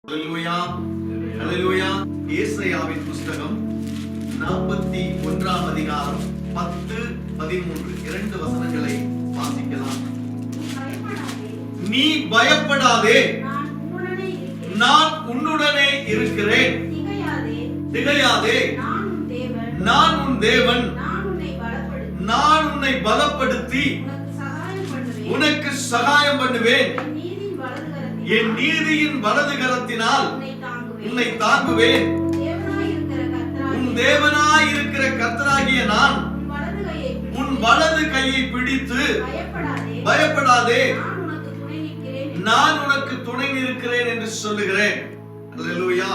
ஹல்லேலூயா, ஹல்லேலூயா. ஏசாயாவின் புஸ்தகம் 41ஆம் அதிகாரம் 10, 13 இரண்டு வசனங்களை வாசிக்கலாம். நீ பயப்படாதே, நான் உன்னுடனே இருக்கிறேன். திகையாதே, நான் உன் தேவன். நான் உன்னை பலப்படுத்தி உனக்கு சகாயம் பண்ணுவேன். என் நீதியின் வலது கரத்தினால் உன்னை தாங்குவேன். உன் தேவனாய் இருக்கிற கர்த்தராகிய நான் உன் வலது கையை பிடித்து பயப்படாதே, நான் உனக்கு துணை நிற்கிறேன் என்று சொல்லுகிறேன். அல்லேலூயா,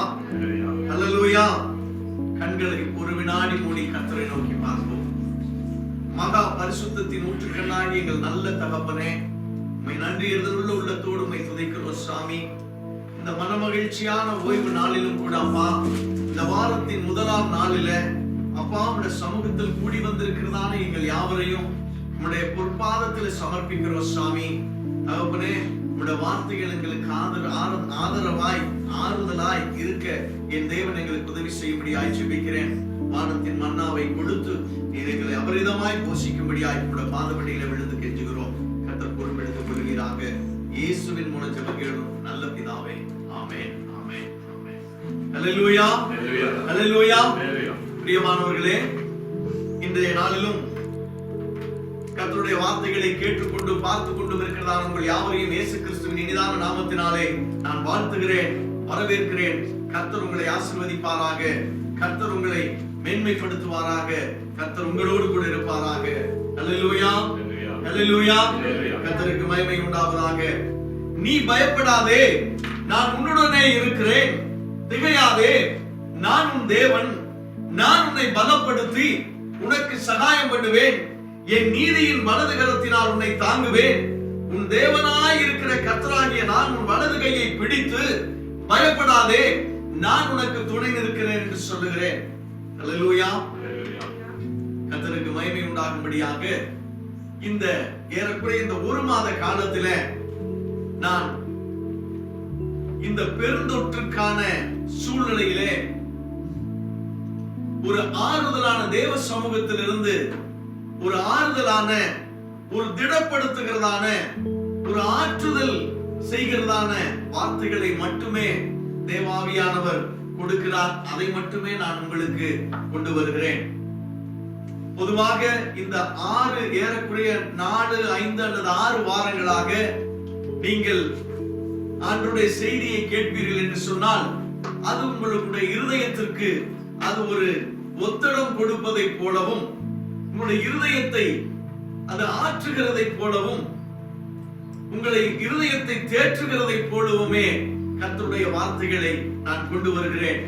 அல்லேலூயா. கண்களை ஒரு வினாடி மூடி கர்த்தரை நோக்கி பார்ப்போம். மகா பரிசுத்தத்தின் ஊற்றுக்கண்ணாகி எங்கள் நல்ல தகப்பனே, உம்மை நன்றி எதிர்வுள்ள உள்ளத்தோடு உம்மை துதிக்கிறோம் சுவாமி. இந்த மனமகிழ்ச்சியான ஓய்வு நாளிலும் கூட அப்பா, இந்த வாரத்தின் முதலாம் நாளில அப்பா உம்முடைய சமூகத்தில் கூடி வந்திருக்கிறதான எங்கள் யாவரையும் உம்முடைய பொற்பாதத்தில் சமர்ப்பிக்கிறோம் சுவாமி. தகப்பனே, உம்முடைய வார்த்தைகள் எங்களுக்கு ஆதரவாய் ஆறுதலாய் இருக்க என் தேவன் எங்களுக்கு உதவி செய்யும்படியாய் ஜெபிக்கிறேன். வானத்தின் மன்னாவை கொடுத்து எங்களை அபரிதமாய் போஷிக்கும்படியாய் கூட பாதபடியில விழுந்து கெஞ்சுகிறோம். கர்த்தர் பொறுப்பெடுத்துக் கொள்கிறாக. இயேசுவின் மூலம் ஜெபம் கேளும் நல்ல பிதாவே. ஆமென், ஆமென், ஆமென். ஹல்லேலூயா, ஹல்லேலூயா. பிரியமானவர்களே, இன்றைய நாளிலும் கர்த்தருடைய வார்த்தைகளை கேட்டுக்கொண்டு பார்த்துக் கொண்டு இருக்கிறதான உங்கள் யாவரையும் இயேசு கிறிஸ்துவின் இனிதான நாமத்தினாலே நான் வாழ்த்துகிறேன், வரவேற்கிறேன். கர்த்தர் உங்களை ஆசீர்வதிப்பாராக. கர்த்தர் உங்களை மேன்மைப்படுத்துவாராக. கர்த்தர் உங்களோடு கூட இருப்பாராக. அல்லேலூயா, அல்லேலூயா. கர்த்தருக்கு மகிமை உண்டாவதாக. நீ பயப்படாதே, நான் உன்னுடனே இருக்கிறேன். திகையாதே, நான் உன் தேவன். நான் உன்னை பலப்படுத்தி உனக்கு சகாயம் பண்ணுவேன். என் நீதியின் வலது கரத்தினால் உன்னை தாங்குவேன். உன் தேவனாய் இருக்கிற கர்த்தராகிய நான் உன் வலது கையை பிடித்து பயப்படாதே, நான் உனக்கு துணை நிற்கிறேன் என்று சொல்லுகிறேன். அல்லேலூயா. கர்த்தருக்கு மகிமை உண்டாகும்படியாக இந்த ஏறக்குறைய இந்த ஒரு மாத காலத்துல நான் இந்த பெருந்தொற்றுக்கான சூழ்நிலையிலே ஒரு ஆறுதலான தேவ சமூகத்திலிருந்து ஒரு ஆறுதலான, ஒரு திடப்படுத்துகிறதான, ஒரு ஆற்றுதல் செய்கிறதான வார்த்தைகளை மட்டுமே தேவாவியானவர் கொடுக்கிறார். அதை மட்டுமே நான் உங்களுக்கு கொண்டு வருகிறேன். பொதுவாக இந்த ஏறக்குறைய 4, 5 அல்லது 6 வாரங்களாக நீங்கள் ஆண்டவருடைய செய்தியை கேட்பீர்கள் என்று சொன்னால் அது உங்களுடைய இருதயத்திற்கு அது ஒரு ஒத்தடம் கொடுப்பதை போலவும், உங்களுடைய இருதயத்தை அது ஆற்றுகிறதை போலவும், உங்களை இருதயத்தை தேற்றுகிறதை போலவுமே கர்த்தருடைய வார்த்தைகளை நான் கொண்டு வருகிறேன்.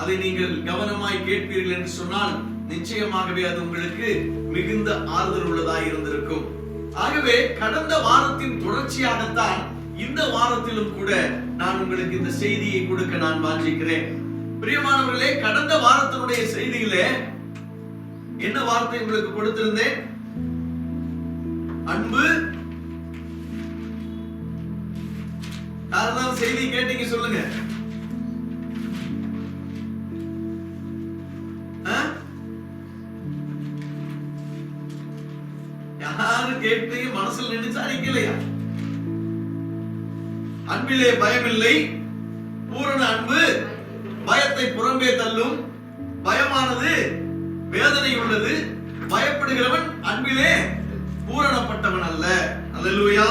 அதை நீங்கள் கவனமாய் கேட்பீர்கள் என்று சொன்னால் நிச்சயமாகவே அது உங்களுக்கு மிகுந்த ஆறுதல் உள்ளதாய் இருந்திருக்கும். ஆகவே கடந்த வாரத்தின் தொடர்ச்சியாகத்தான் இந்த வாரத்திலும் கூட நான் உங்களுக்கு இந்த செய்தியை கொடுக்க நான் வாஞ்சிக்கிறேன். பிரியமானவர்களே, கடந்த வாரத்தினுடைய செய்தியிலே என்ன வார்த்தை உங்களுக்கு கொடுத்திருந்தேன்? அன்பு. யாரெல்லாம் செய்தி கேட்டீங்க சொல்லுங்க. யாரு கேட்டு மனசில் நினைச்சா நிக்கலையா? அன்பிலே பயமில்லை, பூரண அன்பு பயத்தை புறம்பே தள்ளும். பயமானது வேதனை உள்ளது, பயப்படுகிறவன் அன்பிலே பூரணப்பட்டவன் அல்ல. அல்லேலூயா.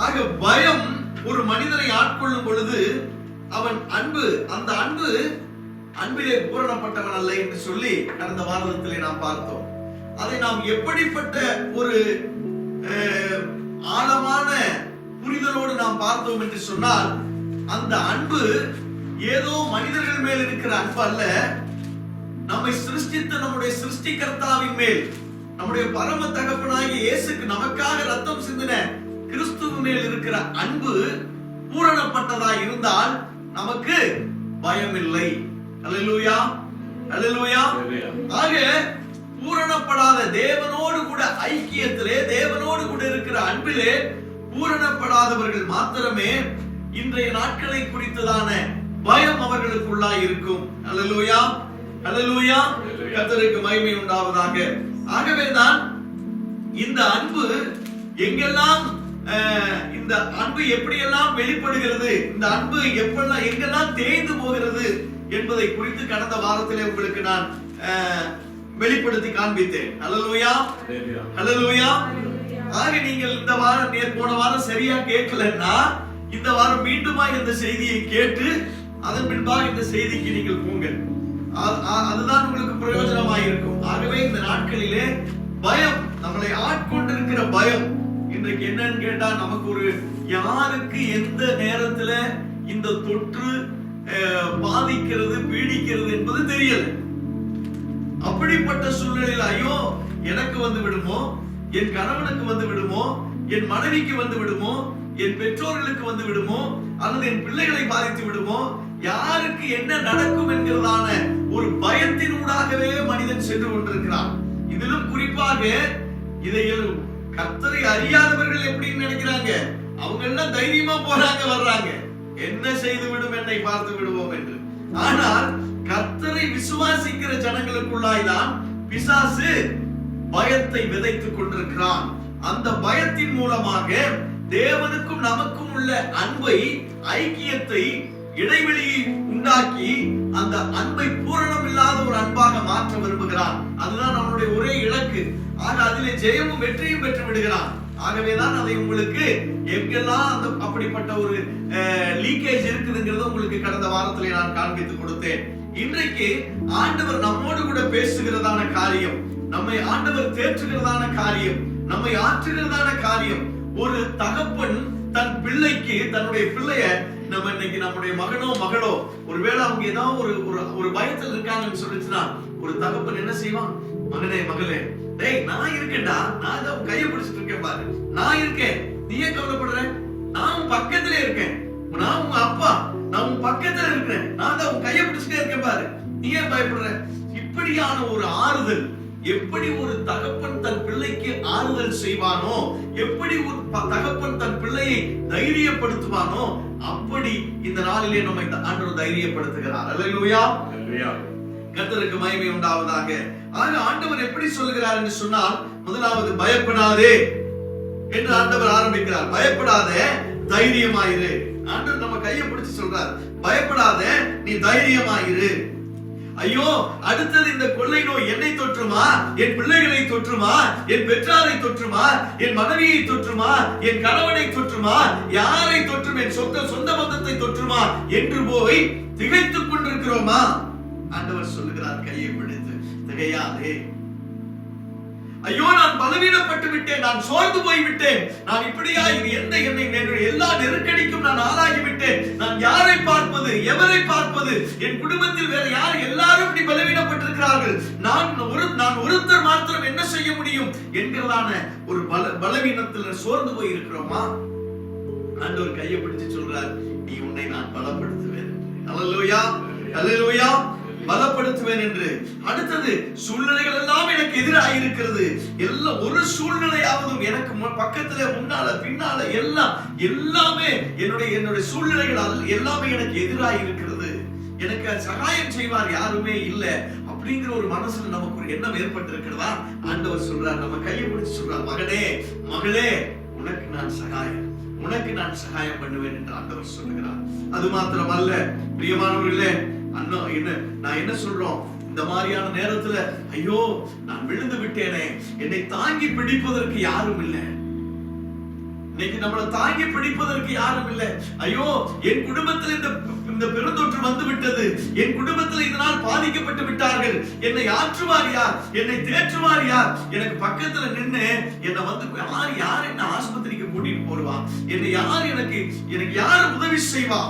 ஆக பயம் ஒரு மனிதனை ஆட்கொள்ளும் பொழுது அவன் அந்த அன்பிலே பூரணப்பட்டவன் அல்ல என்று சொல்லி கடந்த வாரத்திலே நாம் பார்த்தோம். அதை நாம் எப்படிப்பட்ட ஒரு ஆழமான புரிதலோடு நாம் பார்த்தோம் என்று சொன்னால், அந்த அன்பு ஏதோ மனிதர்கள் மேல் இருக்கிற அன்பு அல்ல, நம்மை சிருஷ்டித்த நம்முடைய சிருஷ்டிகர்த்தாவின் மேல், நம்முடைய பரம தகப்பனாகிய இயேசுக்கு நமக்காக ரத்தம் சிந்தின கிறிஸ்துவின் மேல் இருக்கிற அன்பு பூரணப்பட்டதாய் இருந்தால் நமக்கு பயம் இல்லை. அல்லேலூயா, அல்லேலூயா. ஆக பூரணப்படாத தேவனோடு கூட ஐக்கியத்திலே, தேவனோடு கூட இருக்கிற அன்பிலே பூரணப்படாதவர்கள் மாத்திரமே இன்றைய நாட்களை குறித்ததான பயம் அவர்களுக்குள்ளாய் இருக்கும். அல்லேலூயா, அல்லேலூயா, கர்த்தருக்கு மகிமை உண்டாவதாக. ஆகவேதான் இந்த அன்பு எங்கெல்லாம் இந்த அன்பு எப்படியெல்லாம் வெளிப்படுகிறது, இந்த அன்பு எப்பெல்லாம் எங்கெல்லாம் தேய்ந்து போகிறது என்பதை குறித்து கடந்த வாரத்திலே உங்களுக்கு நான் வெளிப்படுத்தி காண்பித்தேன். அல்லேலூயா, அல்லேலூயா. ஆக நீங்கள் இந்த வாரம் போன வாரம் சரியா கேட்கலன்னா இந்த வாரம் மீண்டுமா இந்த செய்தியை கேட்டு அதன் பின்பாக இந்த செய்திக்கு நீங்கள் போங்கள். அதுதான் உங்களுக்கு பிரயோஜனமாக இருக்கும். ஆகவே இந்த நாட்களிலே பயம், நம்மளை ஆட்கொண்டிருக்கிற பயம் இன்றைக்கு என்னன்னு கேட்டா, நமக்கு ஒரு யாருக்கு எந்த நேரத்துல இந்த தொற்று பாதிக்கிறது பீடிக்கிறது என்பது தெரியல. அப்படிப்பட்ட சூழ்நிலையில் ஐயோ எனக்கு வந்து விடுமோ, என் கணவனுக்கு வந்து விடுமோ, என் மனைவிக்கு வந்து விடுமோ, என் பெற்றோர்களுக்கு வந்து விடுமோ, அல்லது என் பிள்ளைகளை பாதித்து விடுமோ, யாருக்கு என்ன நடக்கும் என்கிறதான ஒரு பயத்தினூடாகவே மனிதன் சென்று கொண்டிருக்கிறான். இதிலும் குறிப்பாக இதையும் கர்த்தரை அறியாதவர்கள் எப்படின்னு நினைக்கிறாங்க, அவங்க எல்லாம் தைரியமா போறாங்க வர்றாங்க, என்ன செய்து விடும் என்னை பார்த்து விடுவோம் என்று. ஆனால் கர்த்தரை விசுவாசிக்கிற ஜனங்களுக்குள்ளாய்தான் பிசாசு பயத்தை விதைத்துக் கொண்டிருக்கிறான். அந்த பயத்தின் மூலமாக தேவனுக்கும் நமக்கும் உள்ள அன்பை, ஐக்கியத்தை, இடைவெளியை உண்டாக்கி அந்த அன்பை பூரணம் இல்லாத ஒரு அன்பாக மாற்ற விரும்புகிறான். அதுதான் நம்மளுடைய ஒரே இலக்கு. ஆக அதிலே ஜெயமும் வெற்றியும் பெற்று விடுகிறான். ஆகவேதான் அதை உங்களுக்கு எங்கெல்லாம் அந்த அப்படிப்பட்ட ஒரு லீக்கேஜ் இருக்குதுங்கிறத உங்களுக்கு கடந்த வாரத்திலே நான் காண்பித்து கொடுத்தேன். இன்றைக்கு ஆண்டவர் நம்மோடு கூட பேசுகிறதான காரியம், நம்மை ஆண்டவர் தேற்றுகிறதான காரியம், நம்மை ஆற்றுகிறதான காரியம். ஒரு தகப்பன் தன் பிள்ளைக்கு, தன்னுடைய பிள்ளைய, நம்ம இன்னைக்கு நம்முடைய மகனோ மகளோ ஒருவேளை அவங்க ஏதாவது ஒரு பயத்தில் இருக்காங்கன்னு சொல்லிச்சுன்னா ஒரு தகப்பன் என்ன செய்வான், மகனே மகளே, டேய் நான் இருக்கேன்டா, நான் தான் கையை பிடிச்சிட்டு இருக்கேன் பாரு, நான் இருக்கேன், நீ ஏன் கவலைப்படுற, நான் உன் பக்கத்திலே இருக்கேன், நான் உங்க அப்பா, நான் உன் பக்கத்துல இருக்கிறேன், நான் தான் உன் கையை பிடிச்சிட்டே இருக்கேன் பாரு, நீ ஏன் பயப்படுற. இப்படியான ஒரு ஆறுதல், எப்படி ஒரு தகப்பன் தன் பிள்ளைக்கு ஆறுதல் செய்வானோ, எப்படி ஒரு தகப்பன் தன் பிள்ளையை தைரியப்படுத்துவானோ, அப்படி இந்த நாளிலே நம்மை ஆண்டவர் தைரியப்படுத்துகிறார். அல்லேலூயா, கர்த்தருக்கு மகிமை உண்டாவதாக. ஆக ஆண்டவர் எப்படி சொல்கிறார் என்று சொன்னால், முதலாவது பயப்படாதே என்று ஆண்டவர் ஆரம்பிக்கிறார். பயப்படாதே, தைரியமாயிரு. ஆண்டவர் நம்ம கையை பிடிச்சு சொல்றார், பயப்படாதே, நீ தைரியமாயிரு. ஐயோ அடுத்தது இந்த கொள்ளை நோய் என்னை தொற்றுமா, என் பிள்ளைகளை தொற்றுமா, என் பெற்றாரை தொற்றுமா, என் மனைவியை தொற்றுமா, என் கணவனை தொற்றுமா, யாரை தொற்றும், என் சொந்த பந்தத்தை தொற்றுமா என்று போய் திகைத்துக் கொண்டிருக்கிறோமா? ஆண்டவர் சொல்லுகிறார், கையை பிடித்து திகையாதே. ஐயோ நான் பலவீனப்பட்டு விட்டேன், நான் சோர்ந்து போய் விட்டேன், நான் இப்படியா, இது என்னை எல்லா நெருக்கடிக்கும் நான் ஆளாகி விட்டேன், நான் யாரை பார்ப்பது, எவரை பார்ப்பது, என் குடும்பத்தில் வேற யார், எல்லாரும் இப்படி பலவீனப்பட்டிருக்கிறார்கள், நான் ஒருத்தர் மாத்திரம் என்ன செய்ய முடியும் என்கிறதான ஒரு பலவீனத்தில் சோர்ந்து போய் இருக்கிறோமா? ஆண்டவர் கையை பிடிச்சு சொல்றார், நீ உன்னை நான் பலப்படுத்துவேன். அல்லேலூயா, அல்லேலூயா, பலப்படுத்துவேன் என்று. அடுத்தது, சூழ்நிலைகள் எல்லாம் எனக்கு எதிராக இருக்கிறது, எல்லாம் ஒரு சூழ்நிலையாவதும் எனக்கு பக்கத்துல முன்னால பின்னால எல்லாமே என்னுடைய சூழ்நிலைகள் எல்லாமே எனக்கு எதிராக இருக்கிறது, எனக்கு சகாயம் செய்வார் யாருமே இல்லை அப்படிங்கிற ஒரு மனசுல நமக்கு ஒரு எண்ணம் ஏற்பட்டு இருக்கிறதா? ஆண்டவர் சொல்றார், நம்ம கையை பிடிச்சு சொல்றார், மகனே மகளே, உனக்கு நான் சகாயம் பண்ணுவேன் என்று ஆண்டவர் சொல்லுகிறார். அது மாத்திரமல்ல பிரியமானவர்களே, நான் என்ன சொல்றோம், இந்த மாதிரியான நேரத்துல ஐயோ நான் விழுந்து விட்டேனே, என்னை தாங்கி பிடிப்பதற்கு யாரும் இல்லை, இன்னைக்கு நம்மளை தாங்கி பிடிப்பதற்கு யாரும் இல்லை, ஐயோ என் குடும்பத்தில் இந்த பெருந்தொற்று வந்து விட்டது, என் குடும்பத்தில் இதனால் பாதிக்கப்பட்டு விட்டார்கள், என்னை ஆற்றுவார் யார், என்னை தேற்றுவார் யார், எனக்கு பக்கத்துல நின்று என்னை வந்து யார் என்ன ஆஸ்பத்திரிக்கு கூட்டிட்டு போடுவா, என்னை யார் எனக்கு யார் உதவி செய்வா,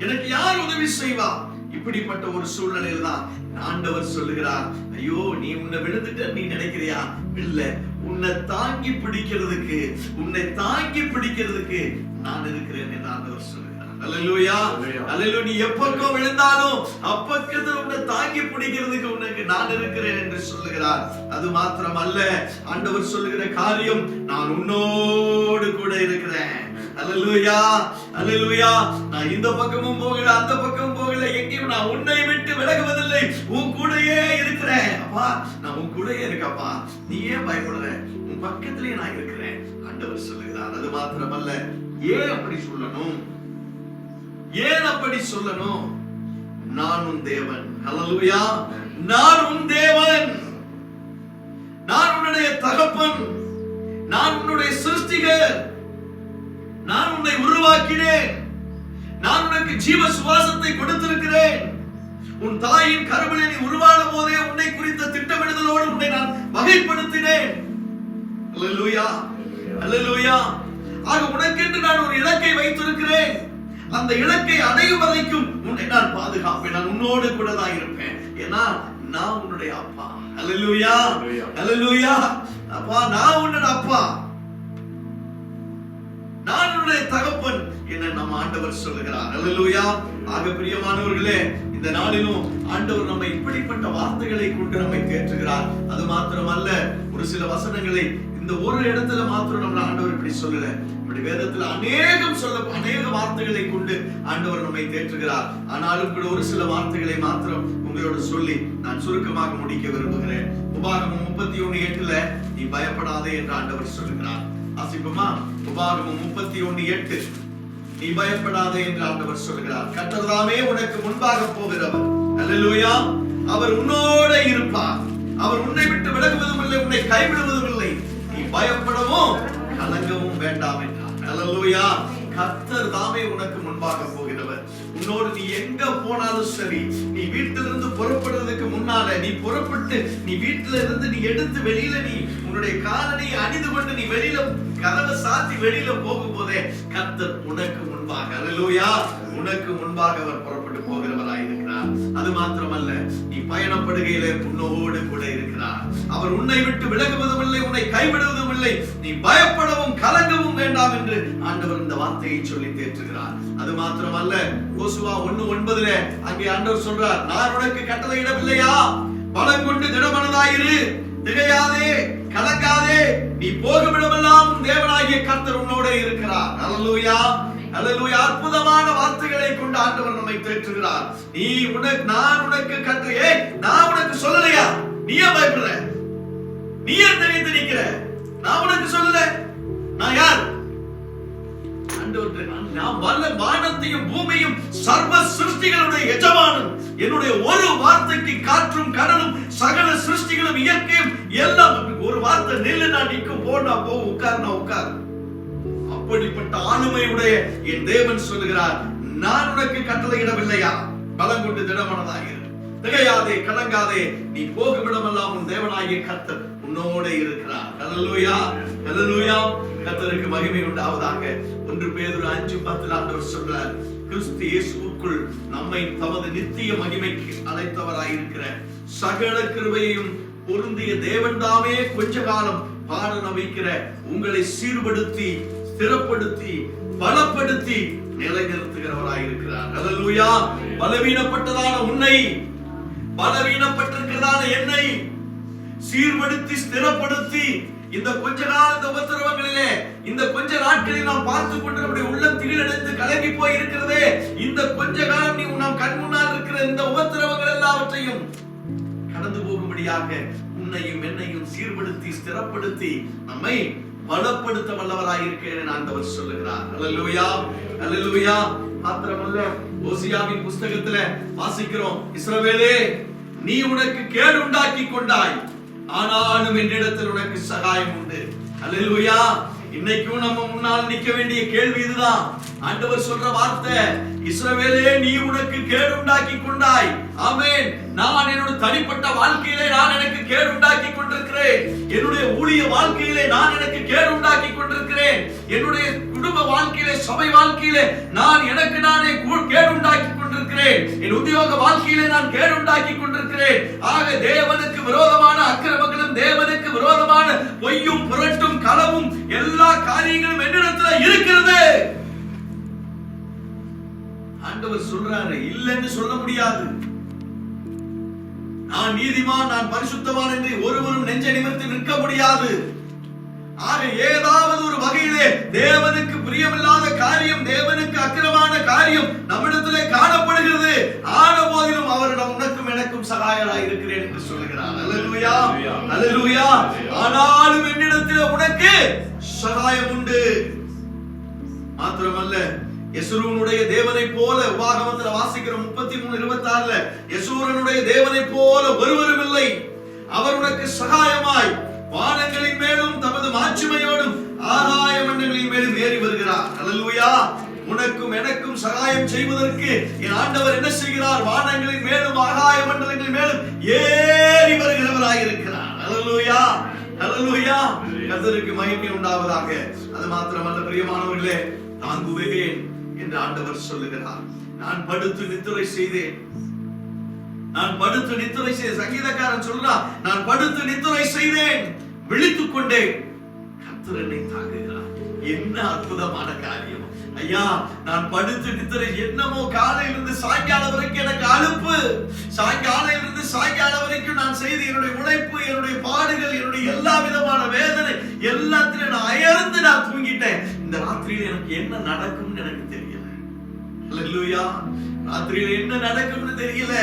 எனக்கு யார் உதவி செய்வா? இப்படிப்பட்ட ஒரு சூழ்நிலையில் தான் ஆண்டவர் சொல்லுகிறார், ஐயோ நீ உன்னை விழுந்துட்ட நீ நினைக்கிறியா? இல்ல, உன்னை தாங்கி பிடிக்கிறதுக்கு நான் இருக்கிறேன் என்று ஆண்டவர் சொல்லுகிறார். அல்லேலூயா, அல்லேலூயா. நீ எப்பக்கோ விழுந்தாலும் அப்பக்கத்துல உன்னை தாங்கி பிடிக்கிறதுக்கு உனக்கு நான் இருக்கிறேன் என்று சொல்லுகிறார். அது மாத்திரம் அல்ல, ஆண்டவர் சொல்லுகிற காரியம், நான் உன்னோடு கூட இருக்கிறேன். அல்லேலூயா, அல்லேலூயா. நான் இந்த பக்கமும் போகல, அந்த பக்கமும் போகல, எங்கேயும் நான் உன்னை விட்டு விலகுவதில்லை, உன் கூடயே இருக்கிறேன். அப்பா, நான் உன் கூடயே இருக்கப்பா, நீ ஏன் பயப்படுற, உன் பக்கத்திலேயே நான் இருக்கிறேன் ஆண்டவர் சொல்லுகிறார். அது மாத்திரமல்ல, ஏன் அப்படி சொல்லணும், ஏன் அப்படி சொல்லணும்? நான் உன் தேவன். அல்லேலூயா, நான் உன் தேவன், நான் உன்னுடைய தகப்பன், நான் உன்னுடைய சிருஷ்டிகர், நான் உன்னை உருவாக்கினேன், நான் உனக்கு ஜீவ சுவாசத்தை கொடுத்திருக்கிறேன். உன் தாயின் கருவிலே நீ உருவான போதே உன்னை குறித்த திட்டமிடுதலோடு உன்னை நான் வகைப்படுத்தினேன். அல்லேலூயா, அல்லேலூயா. ஆக உனக்கென்று நான் ஒரு இலக்கை வைத்திருக்கிறேன். அந்த இலக்கை அடையும் வரைக்கும் உன்னை நான் பாதுகாப்பேன், நான் உன்னோடு கூட தான் இருப்பேன். ஏன்னா நான் உன்னுடைய அப்பா. அல்லேலூயா, அல்லேலூயா. அப்பா, நான் உன்னோட அப்பா, நான் உன்னுடைய தகப்பன் என்ன நம்ம ஆண்டவர் சொல்லுகிறார். அல்லேலூயா. ஆக பிரியமானவர்களே, இந்த நாளிலும் ஆண்டவர் நம்மை இப்படிப்பட்ட வார்த்தைகளை கொண்டு நம்மை தேற்றுகிறார். அது மாத்திரமல்ல, ஒரு சில வசனங்களை இந்த ஒரு இடத்துல மாத்திரம் நம்ம ஆண்டவர் இப்படி சொல்லல, இப்படி வேதத்துல அநேக வார்த்தைகளை கொண்டு ஆண்டவர் நம்மை தேற்றுகிறார். ஆனாலும் கூட ஒரு சில வார்த்தைகளை மாத்திரம் உங்களோடு சொல்லி நான் சுருக்கமாக முடிக்க விரும்புகிறேன். உபாகமம் 31:8 நீ பயப்படாதே என்று ஆண்டவர் சொல்லுகிறார். வாசிப்போமா? உபாகமம் 31:8 நீ பயப்படாதே என்று ஆண்டவர் சொல்லுகிறார். கர்த்தர் தாமே உனக்கு முன்பாக போகிறவர். அல்லேலூயா. அவர் உன்னோடு இருப்பார், அவர் உன்னை விட்டு விலகுவதும் இல்லை, உன்னை கைவிடுவதும் இல்லை. நீ பயப்படவும் கலங்கவும் வேண்டாம் என்றார். அல்லேலூயா. கர்த்தர் தாமே உனக்கு முன்பாக போகிறவர். உன்னோடு நீ எங்க போனாலும் சரி, நீ வீட்டிலிருந்து புறப்படுறதுக்கு முன்னால, நீ புறப்பட்டு நீ வீட்டில இருந்து நீ எடுத்து வெளியில நீ உன்னுடைய காலனை அணிந்து கொண்டு நீ வெளியில கதவை சாத்தி வெளியில போகும் போதே கர்த்தர் உனக்கு முன்பாக, அல்லேலூயா, உனக்கு முன்பாக அவர் புறப்பட்டு போகிறவராய் இருக்கிறார். அது மாத்திரமல்ல, நீ பயணப்படுகையிலே உன்னோடு கூட இருக்கிறார். அவர் உன்னை விட்டு விலகுவதும் இல்லை, உன்னை கைவிடுவதும் இல்லை. நீ பயப்படவும் கலங்கவும் வேண்டாம் என்று ஆண்டவர் இந்த வார்த்தையை சொல்லி தேற்றுகிறார். அது மாத்திரமல்ல, யோசுவா 1:9 அங்கே ஆண்டவர் சொல்றார், நான் உனக்கு கட்டளையிடவில்லையா, பலம் கொண்டு திடமனதாயிரு, திகையாதே, கலங்காதே, நீ போகும் இடமெல்லாம் தேவனாகிய கர்த்தர் உன்னோட இருக்கிறார். அல்லேலூயா, அல்லேலூயா. அற்புதமான வார்த்தைகளை கொண்டு ஆண்டவர் நம்மை தேற்றுகிறார். நான் உனக்கு கட்டளை, நான் உனக்கு சொல்லலையா, நீ ஏன் பயப்படுற, நீ ஏன் திகைத்து நிக்கிற, நான் உனக்கு சொல்லல, நான் யார்? நான் வல்ல வானத்தையும் பூமியும் சர்வ சிருஷ்டிகளுடைய எஜமானன். என்னுடைய ஒரு வார்த்தைக்கு காற்றும் கடலும் சகல சிருஷ்டிகளும் இயற்கையும் எல்லாம் ஒரு வார்த்தை நில்லு, நான் நிற்கும், போனா போ, உட்கார் நான் உட்கார். அப்படிப்பட்ட ஆளுமையுடைய என் தேவன் சொல்லுகிறார், நான் உனக்கு கட்டளையிடவில்லையா, பலம் கொண்டு திடமனதாயிரு, திகையாதே, கலங்காதே, நீ போகும் இடமெல்லாம் உன் தேவனாகிய கர்த்தர் உன்னோட இருக்கிறார். அல்லேலூயா, அல்லேலூயா. கர்த்தருக்கு மகிமை உண்டாவதாக. 1 பேதுரு 5:10 ஆண்டவர் சொல்றார், கிறிஸ்து இயேசுவுக்குள் நம்மை தமது நித்திய மகிமைக்கு அழைத்தவராயிருக்கிற சகல கிருபையையும் பொருந்திய தேவன் தாமே கொஞ்ச காலம் பாட வைக்கிற உங்களை சீர்படுத்தி, ஸ்திரப்படுத்தி, பலப்படுத்தி நிலைநிறுத்துகிறவராயிருக்கிறார். அல்லேலூயா. பலவீனப்பட்டதான உன்னை, பலவீனப்பட்டிருக்கிறதான என்னை சீர்படுத்தி, ஸ்திரப்படுத்தி, இந்த கொஞ்ச நாள் இந்த உபத்திரவங்களிலே, இந்த கொஞ்ச நாட்களில் நாம் பார்த்து கொண்டு நம்முடைய உள்ளம் திகிலடைந்து கலங்கி போய் இருக்கிறதே, இந்த கொஞ்ச காலம் நீ நம் கண் முன்னால் இருக்கிற இந்த உபத்திரவங்கள் எல்லாவற்றையும் கடந்து போகும்படியாக உன்னையும் என்னையும் சீர்படுத்தி, ஸ்திரப்படுத்தி, நம்மை பலப்படுத்த வல்லவராய் இருக்கிறேன் ஆண்டவர் சொல்லுகிறார். அல்லேலூயா, அல்லேலூயா. மாத்திரமல்ல, ஓசியாவின் புஸ்தகத்துல வாசிக்கிறோம், இஸ்ரவேலே, நீ உனக்கு கேடு உண்டாக்கி கொண்டாய், ஆனாலும் என்னிடத்தில் உனக்கு சகாயம் உண்டு. அல்லேலூயா. இன்னைக்கும் நம்ம முன்னால் நிக்க வேண்டிய கேள்வி இதுதான். ஆண்டவர் சொல்ற வார்த்தை, இஸ்ரவேலே, நீ உனக்கு கேடு உண்டாக்கி கொண்டாய். ஆமென். நான் என்னுடைய தனிப்பட்ட வாழ்க்கையிலே நான் எனக்கு கேடு உண்டாக்கி கொண்டிருக்கிறேன். என்னுடைய ஊழிய வாழ்க்கையிலே நான் எனக்கு கேடு உண்டாக்கி கொண்டிருக்கிறேன். என்னுடைய குடும்ப வாழ்க்கையிலே, சபை வாழ்க்கையிலே நான் எனக்கு நானே கேடு உண்டாக்கி கொண்டிருக்கிறேன். என் உத்தியோக வாழ்க்கையிலே நான் கேடு உண்டாக்கி கொண்டிருக்கிறேன். ஆக தேவனுக்கு விரோதமான அக்கிரமங்களும், தேவனுக்கு விரோதமான பொய்யும், புரட்டும், களவும், எல்லா காரியங்களும் என்னிடத்தில் இருக்கிறது. ஆண்டவர் சொல்றாரு, இல்லைன்னு சொல்ல முடியாது. நான் நீதிமான், நான் பரிசுத்தவான் என்று ஒருவரும் நெஞ்ச நிமிர்த்தி நிற்க முடியாது. ஆக ஏதாவது ஒரு வகையிலே தேவனுக்கு பிரியமில்லாத காரியம், தேவனுக்கு அக்கிரமான காரியம் நம்மிடத்திலே காணப்படுகிறது. ஆன போதிலும் அவரிடம் உனக்கும் எனக்கும் சகாயராய் இருக்கிறேன் என்று சொல்லுகிறார். அல்லேலூயா, அல்லேலூயா. ஆனாலும் என்னிடத்திலே உனக்கு சகாயம் உண்டு. மாத்திரமல்ல, யெசுரனுடைய தேவனை போல உபாகமத்தில் வாசிக்கிற 33:26 யெசுரனுடைய தேவனை போல ஒருவரும் இல்லை. அவர் உனக்கு சகாயமாய் வானங்களின் மேலும் தமது மாட்சிமையோடும் ஆகாய மண்டங்களின் மேலும் ஏறி வருகிறார். அல்லேலூயா. உனக்கும் எனக்கும் சகாயம் செய்வதற்கு என் ஆண்டவர் என்ன செய்கிறார்? வானங்களின் மேலும் ஆகாய மண்டலங்களின் மேலும் ஏறி வருகிறவராய் இருக்கிறார். அல்லேலூயா, அல்லேலூயா. கர்த்தருக்கு மகிமை உண்டாவதாக. அது மாத்திரமல்ல பிரியமானவர்களே, தாங்குவேன் என்று ஆண்டவர் சொல்லுகிறார். நான் படுத்து நித்திரை செய்தேன், நான் படுத்து நித்திரை செய்தேன். சங்கீதக்காரன் சொல்றான், நான் படுத்து நித்திரை செய்தேன், விழித்துக் கொண்டேன், கர்த்தர் என்னை தாங்குகிறார். என்ன அற்புதமான காரியம் ஐயா! நான் படுத்து நித்திரை, என்னமோ காலையிலிருந்து சாயங்காலம் வரைக்கும் எனக்கு அலுப்பு, சாயங்காலையிலிருந்து சாயங்காலம் வரைக்கும் நான் செய்த என்னுடைய உழைப்பு, என்னுடைய பாடுகள், என்னுடைய எல்லா விதமான வேதனை எல்லாத்திலும் நான் அயர்ந்து நான் தூங்கிட்டேன். இந்த ராத்திரியில் எனக்கு என்ன நடக்கும்னு எனக்கு தெரியல. அல்லேலூயா. ராத்திரியில என்ன நடக்கும்னு தெரியல.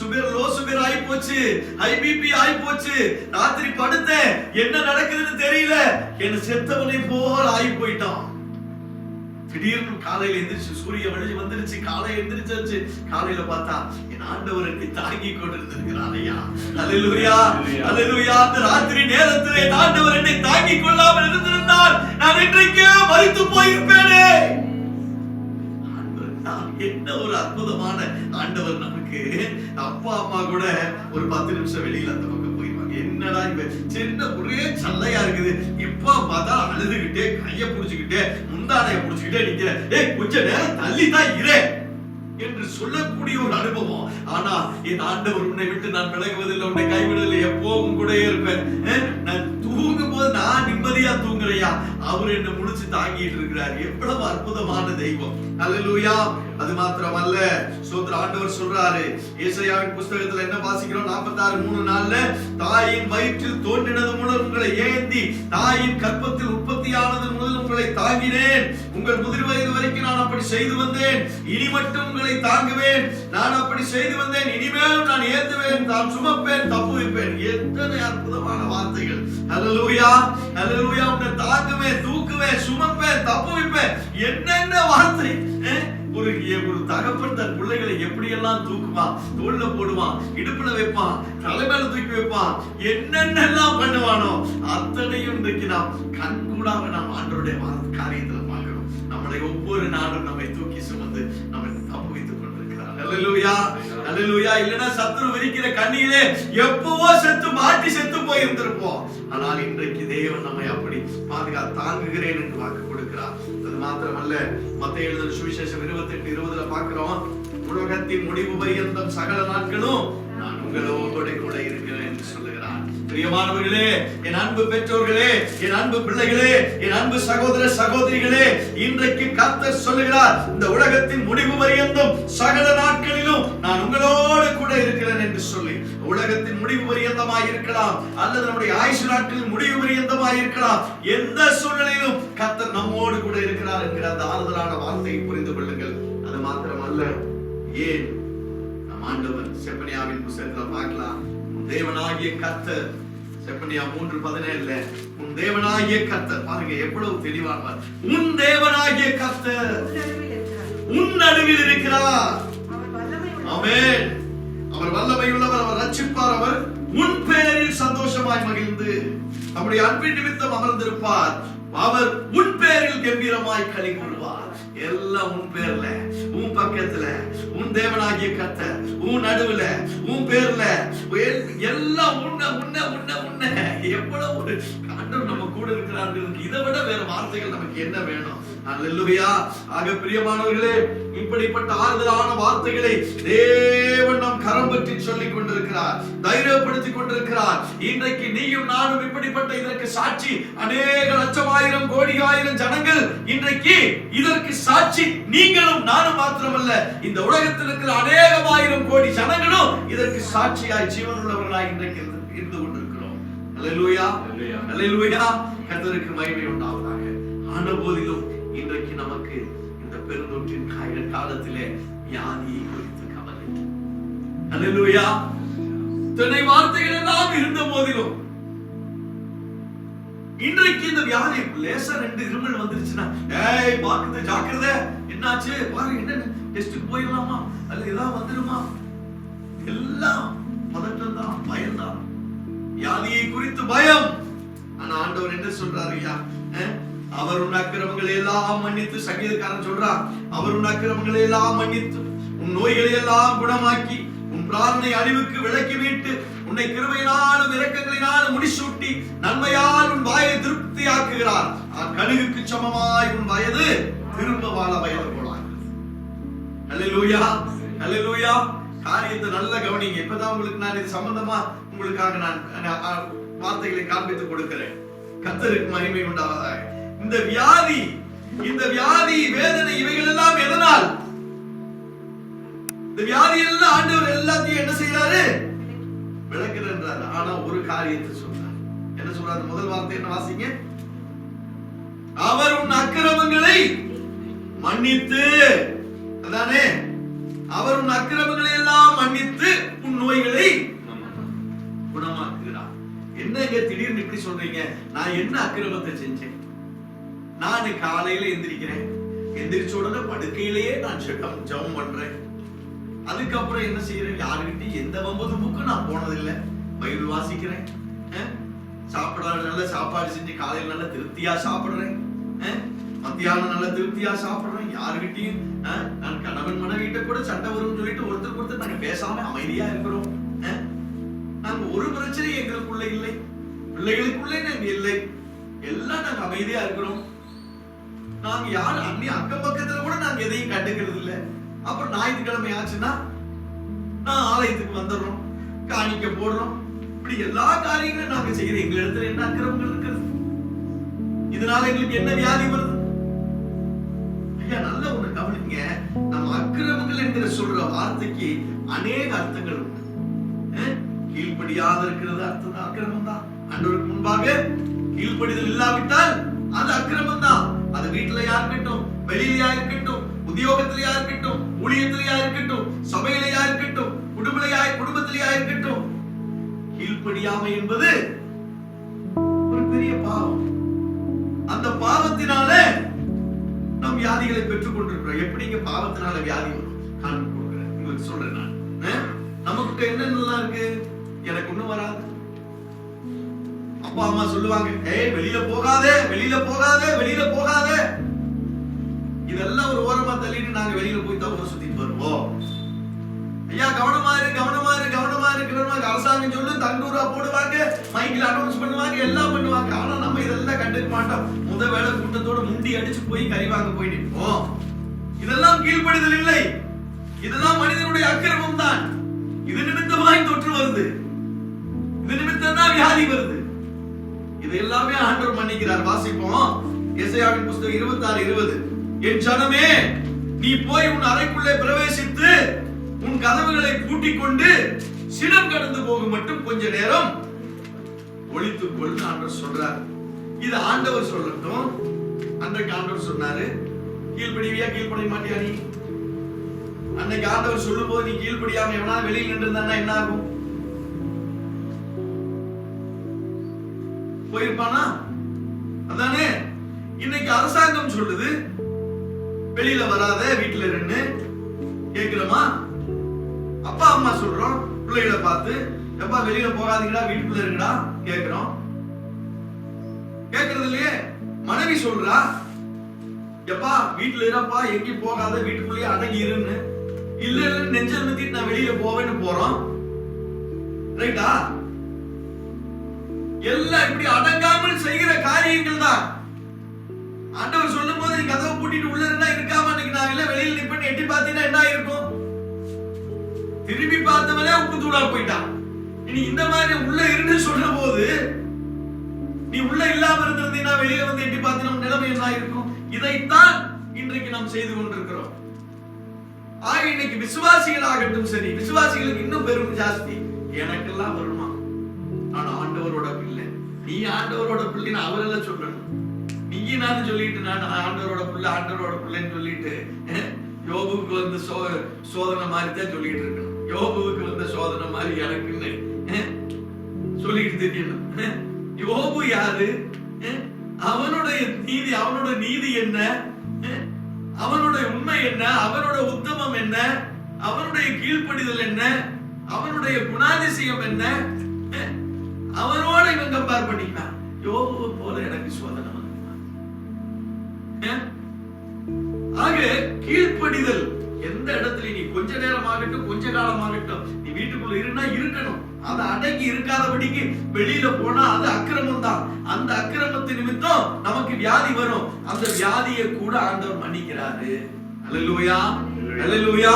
சுகர், லோ சுகர் ஆயி போச்சு, ஹை பிபி ஆயி போச்சு. ராத்திரி படுத்தேன், என்ன நடக்குதுன்னு தெரியல. என்ன செத்தவனை போல ஆயி போயிட்டான். திடீர்னு காலையில எந்திரிச்சு, சூரிய வெளிச்சம் வந்துருச்சு, காலையில எந்திரிச்சாச்சு. காலையில பார்த்தா என் ஆண்டவர் என்னை தாங்கி கொண்டிருக்கிறார். ஐயா, அல்லேலூயா, அல்லேலூயா. அந்த ராத்திரி நேரத்திலே என் ஆண்டவர் என்னை தாங்கி கொள்ளாமல் இருந்திருந்தால் நான் இன்றைக்கே மரித்து போயிருப்பேனே. என்ன ஒரு அற்புதமான ஆண்டவர் நமக்கு. அப்பா அம்மா கூட ஒரு 10 நிமிஷம் வெளியில அந்த பக்கம் போயிடுவாங்க. என்னடா இவ சின்ன ஒரே சல்லையா இருக்குது, இப்ப பார்த்தா அழுதுகிட்டே கைய புடிச்சுக்கிட்டே முந்தானைய புடிச்சுக்கிட்டே நிக்கிற, ஏய் கொஞ்ச நேரம் தள்ளி தான் இரு என்று சொல்லக்கூடிய ஒரு அனுபவம். ஆனா என் ஆண்டவர் உன்னை விட்டு நான் விலகுவதில்லை, உன்னை கைவிடவில்லை, எப்போவும் கூட இருப்பேன். நான் தூங்கும் போது நான் நிம்மதியா தூங்குறையா, அவர் என்ன முழிச்சு தாங்கிட்டு இருக்கிறார். எவ்வளவு அற்புதமான தெய்வம். அல்லேலூயா. அது மாத்திரமல்ல, ஸ்தோத்திரம். ஆண்டவர் சொல்றாரு, ஏசாயாவின் புத்தகத்துல என்ன வாசிக்கிறோம்? 46:3 தாயின் வயிற்றில் தோன்றினது முதல் உங்களை ஏந்தி, தாயின் கர்ப்பத்தில் உற்பத்தியானது முதல் உங்களை தாங்கினேன். உங்கள் முதிர் வயது வரைக்கும் நான் அப்படி செய்து வந்தேன், இனி மட்டும் உங்களை தாங்குவேன். நான் அப்படி செய்து வந்தேன், இனிமேலும் நான் ஏந்துவேன், நான் சுமப்பேன், தப்புவிப்பேன். எத்தனை அற்புதமான வார்த்தைகள். அல்லேலூயா, அல்லேலூயா. உன்னை தாங்குவேன், தூக்குவேன், சுமப்பேன், தப்புவிப்பேன். என்னென்ன வார்த்தை! ஒரு தகப்பன் தன் பிள்ளைகளை எப்படி எல்லாம் தூக்குவான், தோல்ல போடுவான், இடுப்புல வைப்பான், தலைமையில தூக்கி வைப்பான், என்னென்னலாம் பண்ணுவானோ அத்தனையும் இன்றைக்கு நாம் கண்கூடாக நாம் ஆண்டவருடைய காரியத்துல பார்க்கிறோம். நம்மளை ஒவ்வொரு நாளும் நம்மை தூக்கி சுமந்து நம்மை தப்புவித்துக் கொண்டிருக்கிறார். அல்லேலூயா, அல்லேலூயா. இல்லைன்னா சத்துரு விரிக்கிற கண்ணியிலே எப்பவோ செத்து மாட்டி செத்து போயிருந்திருப்போம். ஆனால் இன்றைக்கு தேவன் நம்மை அப்படி பாதுகாத்து தாங்குகிறேன் என்று வாக்கு கொடுக்கிறார். அது மாத்திரமல்ல, மத்தேயு எழுதின சுவிசேஷம் 28:20 பார்க்கிறோம், உலகத்தின் முடிவு பரியந்தம் சகல நாட்களும் நான் உங்களோடு கூட இருக்கிறேன் என்று சொல்லுகிறார். பிரியமானவர்களே, என் அன்பு பெற்றோர்களே, என் அன்பு பிள்ளைகளே, என் அன்பு சகோதர சகோதரிகளே, இன்றைக்கு கர்த்தர் சொல்லுகிறார், இந்த உலகத்தின் முடிவு பரியந்தம் சகல நாட்களிலும் நான் உங்களோடு கூட இருக்கிறேன் என்று சொல்லி. உலகத்தின் முடிவு பரியந்தமாய் இருக்கலாம், அல்லது நம்முடைய ஆயுசு நாட்களின் முடிவு பரியந்தமாய் இருக்கலாம், எந்த சூழ்நிலையிலும் கர்த்தர் நம்மோடு கூட இருக்கிறார் என்கிற அந்த ஆறுதலான வார்த்தையை புரிந்து கொள்ளுங்கள். அது மாத்திரமல்ல, ஏன் நம் ஆண்டவர் செப்பனியாவின் புத்தகத்துல பார்க்கலாம், தேவனாகிய கர்த்தர், செப்பனியா 3:17 உன் தேவனாகிய கர்த்தர், பாருங்க எவ்வளவு தெளிவானவர். உன் தேவனாகிய கர்த்தர் உன் நடுவில் இருக்கிறார். ஆமென். அவர் வல்லமை உள்ளவர், அவர் ரட்சிப்பார், அவர் உன் பேரில் சந்தோஷமாய் மகிழ்ந்து நம்முடைய அன்பின் நிமித்தம் அமர்ந்திருப்பார். அவர் உன் பேரில் கம்பீரமாய் களி கூறுவார். எல்லாம் உன் பேர்ல, உன் பக்கத்துல, உன் தேவனாகிய கர்த்தர் உன் நடுவுல, உன் பேர்ல, எல்லாம் உன்ன உன்ன உன்ன உன்ன. எவ்வளவு ஒரு ஆண்டவர் நம்ம கூட இருக்கிறார்கள். இதை விட வேற வார்த்தைகள் நமக்கு என்ன வேணும்? அல்லேலூயா. ஆக பிரியமானவர்களே, இப்படிப்பட்ட ஆறுதலான வார்த்தைகளை தேவன் நம் கரம் பற்றி சொல்லிக் கொண்டிருக்கிறார், தைரியப்படுத்திக் கொண்டிருக்கிறார். இன்றைக்கு நீயும் நானும் இப்படிப்பட்ட இதற்கு சாட்சி. அநேக லட்சமாயிரம் கோடியாயிரம் ஜனங்கள் இன்றைக்கு இதற்கு சாட்சி. நீங்களும் நானும் மாத்திரமல்ல, இந்த உலகத்தில் இருக்கிற அநேகமாயிரம் கோடி ஜனங்களும் இதற்கு சாட்சியாய் ஜீவனுள்ளவர்களாய் இன்றைக்கு இருந்து கொண்டிருக்கிறோம். அல்லேலூயா, அல்லேலூயா. கர்த்தருக்கு மகிமை உண்டாவதாக. ஆன போதிலும் இன்றைக்கு நமக்கு இந்த பெருந்தொற்றின் காலத்திலே வியாதியை குறித்து கவலை. அல்லேலூயா. துணை வார்த்தைகள் எல்லாம் இருந்த போதிலும் இன்றைக்கு இந்த வியாதி லேசா 2 இருமல் வந்துருச்சுன்னா, ஏய் பாக்குது ஜாக்கிரதை, என்னாச்சு பாரு, என்ன டெஸ்டுக்கு போயிடலாமா அல்ல ஏதாவது வந்துருமா, எல்லாம் பதட்டம் தான், பயம் தான், வியாதியை குறித்து பயம். ஆனா ஆண்டவர் என்ன சொல்றாரு? அவர் உன் அக்கிரமங்களை எல்லாம் மன்னித்து, சங்கீதக்காரன் சொல்றான், அவர் உன் அக்கிரமங்களை எல்லாம் மன்னித்து உன் நோய்களை எல்லாம் குணமாக்கி உன் பிராணனை அழிவுக்கு விலக்கி மீட்டு உன்னை கிருபையினாலும் இரக்கங்களினாலும் முடிசூட்டி நன்மையால் உன் வாயை திருப்தியாக்குகிறார். கழுகுக்கு சமமாய் உன் வயது திரும்ப வாழ வயது போலாகிறது. அல்லேலூயா, அல்லேலூயா. காரியத்தை நல்ல கவனிங்க. இப்பதான் உங்களுக்கு நான் இது சம்பந்தமா உங்களுக்காக நான் வார்த்தைகளை காண்பித்து கொடுக்கிறேன். கர்த்தருக்கு மகிமை உண்டாவதாக. இந்த வியாதி வேதனை இவைகள் எல்லாம் எதனால்? இந்த வியாதி எல்லாம் ஆண்டவர் எல்லாத்தையும் என்ன செய்யறாரு? விளக்குறார். ஆனா ஒரு காரியத்தை சொல்றார். என்ன சொல்றாரு? முதல் வார்த்தை என்ன வாசிங்க? அவர் உன் அக்கிரமங்களை மன்னித்து, அதானே, அவர் உன் அக்கிரமங்களை எல்லாம் மன்னித்து உன் நோய்களை குணமாக்குகிறார். என்னங்க திடீர்னு இப்படி சொல்றீங்க? நான் என்ன அக்கிரமத்தை செஞ்சேன்? நான் காலையில எந்திரிக்கிறேன், எந்திரிச்ச உடனே படுக்கையிலேயே நான் ஜெபம் பண்றேன். அதுக்கப்புறம் என்ன செய்யறேன்? யாருக்கிட்டையும் எந்த வம்பதுமுக்கும் நான் போனதில்லை. பைபிள் வாசிக்கிறேன், நல்ல சாப்பாடு செஞ்சு காலையில நல்ல திருப்தியா சாப்பிடுறேன், மத்தியானம் நல்ல திருப்தியா சாப்பிடுறேன். யாருக்கிட்டையும் நான் கணவன் மனைவிட்ட கூட சண்டை வரும்னு சொல்லிட்டு ஒருத்தர் நாங்க பேசாம அமைதியா இருக்கிறோம். நாங்க ஒரு பிரச்சனையும் எங்களுக்குள்ள இல்லை, பிள்ளைகளுக்குள்ளே நாங்க இல்லை, எல்லாம் நாங்க அமைதியா இருக்கிறோம். நாங்க யாரு அக்கம் பக்கத்துல கூட நாங்க எதையும் கண்டுக்கிறது இல்லை. அப்புறம் ஞாயிற்றுக்கிழமை ஆச்சுன்னா நான் ஆலயத்துக்கு வந்துடுறோம், காணிக்க போடுறோம். இப்படி எல்லா காரியங்களும் நாங்க செய்யறோம். எங்க இடத்துல என்ன அக்கிரமங்கள் இருக்கிறது? இதனால எங்களுக்கு என்ன வியாதி வருது? ஐயா நல்ல ஒண்ணு கவனிங்க. நம்ம அக்கிரமங்கள் என்கிற சொல்ற வார்த்தைக்கு அநேக அர்த்தங்கள் உண்டு. கீழ்ப்படியாக இருக்கிறது அர்த்தம் அக்கிரமம் தான். ஆண்டவருக்கு முன்பாக கீழ்ப்படிதல் இல்லாவிட்டால் அது அக்கிரமம் தான். அது வீட்டுலயா இருக்கட்டும், வெளியிலயா இருக்கட்டும், உத்தியோகத்திலயா இருக்கட்டும், ஊழியத்திலயா இருக்கட்டும், சபையிலயா இருக்கட்டும், குடும்பத்திலயா இருக்கட்டும், கீழ்ப்படியாமை என்பது ஒரு பெரிய பாவம். அந்த பாவத்தினால நாம் வியாதிகளை பெற்றுக் கொண்டிருக்கிறோம். எப்படிங்க பாவத்தினால வியாதி வரும்? காண்பித்து கொடுக்கிறேன், உங்களுக்கு சொல்றேன். நான் நமக்கு என்னென்னலாம் இருக்கு? எனக்கு ஒண்ணும் வராது. அப்பா அம்மா சொல்லுவாங்க, வெளியில போகாதே, வெளியில போகாதே, வெளியில போகாதே. இதெல்லாம் ஒரு ஓரமா தள்ளிட்டு நாங்க வெளியில போய் தான் ஊர் சுத்திட்டு வருவோம். ஐயா கவனமா இரு, கவனமா இரு, கவனமா இருக்கிறவங்க அரசாங்கம் சொல்லு, தண்டூரா போடுவாங்க, மைக்கில் அனௌன்ஸ் பண்ணுவாங்க, எல்லாம் பண்ணுவாங்க. ஆனா நம்ம இதெல்லாம் கண்டுக்க மாட்டோம். வேலை கூட்டத்தோட முண்டி அடிச்சு போய் கறி வாங்க போய் நிற்போம். இதெல்லாம் கீழ்ப்படிதல் இல்லை, இதெல்லாம் மனிதனுடைய அக்கிரமம் தான். இது நிமித்தமாய் தொற்று வருது, இது நிமித்தம் தான் வியாதி வருது. இது எல்லாமே ஆண்டவர் மன்னிக்கிறார். வாசிப்போம் எசையாவின் புத்தகம் 26:20. என் ஜனமே, நீ போய் உன் அறைக்குள்ளே பிரவேசித்து உன் கதவுகளை பூட்டிக் கொண்டு சினம் கடந்து போகும் மட்டும் கொஞ்ச நேரம் ஒளித்துக் கொள் ஆண்டவர் சொல்றார். இது ஆண்டவர் சொல்லட்டும். அன்றைக்கு ஆண்டவர் சொன்னாரு, கீழ்ப்படிவியா கீழ்ப்படிய மாட்டியா நீ? அன்னைக்கு ஆண்டவர் சொல்லும் போது நீ கீழ்ப்படியாம எவனா வெளியில் நின்று இருந்தா என்ன ஆகும்? போயிருப்பானா? அதானே. இன்னைக்கு அரசாங்கம் சொல்லுது வெளியில வராத, வீட்டுல இருந்து கேக்குறோமா? அப்பா அம்மா சொல்றோம் பிள்ளைகளை பார்த்து, எப்பா வெளியில போகாதீங்களா, வீட்டுக்குள்ள இருக்குடா கேக்குறோம். கேக்குறது இல்லையே. மனைவி சொல்றா, எப்பா வீட்டுல இருப்பா, எங்கேயும் போகாத, வீட்டுக்குள்ளேயே அடங்கி இருன்னு. இல்ல இல்ல நெஞ்சல் நிறுத்திட்டு நான் வெளியில போவேன்னு போறோம். ரைட்டா? எல்லாம் இப்படி அடங்காமல் செய்கிற காரியங்கள் தான். ஆண்டவர் சொல்லும் போது நீ கதவை பூட்டிட்டு உள்ள இருந்தா இருக்காம, இன்னைக்கு நான் இல்ல வெளியில நிப்பேன்னு எட்டி பார்த்தீங்கன்னா என்ன இருக்கும்? திரும்பி பார்த்தவனே உப்பு தூளா போயிட்டான். இனி இந்த மாதிரி உள்ள இருந்து சொல்ற போது நீ உள்ள இல்லாம இருந்திருந்தீங்கன்னா வெளியில வந்து எட்டி பார்த்தீங்கன்னா நிலைமை என்ன இருக்கும்? இதைத்தான் இன்றைக்கு நாம் செய்து கொண்டிருக்கிறோம். ஆக இன்னைக்கு விசுவாசிகள் ஆகட்டும் சரி, விசுவாசிகளுக்கு இன்னும் பெரும் ஜாஸ்தி. எனக்கெல்லாம் வருமா? ஆனா ஆண்டவரோட இல்லை. நீ ஆண்டவரோட பிள்ளைன்னு அவரெல்லாம் சொல்லணும். நீங்க நான் சொல்லிட்டு நான் ஆண்டவரோட பிள்ளைன்னு சொல்லிட்டு யோபுவுக்கு வந்து சோதனை மாதிரி தான் சொல்லிட்டு இருக்கணும். யோபுவுக்கு வந்த சோதனை மாதிரி எனக்குன்னு சொல்லிட்டு தெரியணும். யோபு யாரு? அவனுடைய நீதி என்ன? அவனுடைய உண்மை என்ன? அவனோட உத்தமம் என்ன? அவனுடைய கீழ்ப்படிதல் என்ன? அவனுடைய குணாதிசயம் என்ன? அவனோட இவன் கம்பேர் பண்ணிக்கலாம். யோபுவை போல எனக்கு சோதனை வந்து ஆக கீழ்ப்படிதல் எந்த இடத்துல நீ கொஞ்ச நேரமாகட்டும் கொஞ்ச காலமாகட்டும் நீ வீட்டுக்குள்ள இருந்தா இருக்கணும். அதை அடங்கி இருக்காதபடிக்கு வெளியில போனா அது அக்கிரமம் தான். அந்த அக்கிரமத்தின் நிமித்தம் நமக்கு வியாதி வரும். அந்த வியாதியை கூட ஆண்டவர் மன்னிக்கிறாரு. அல்லேலூயா, அல்லேலூயா.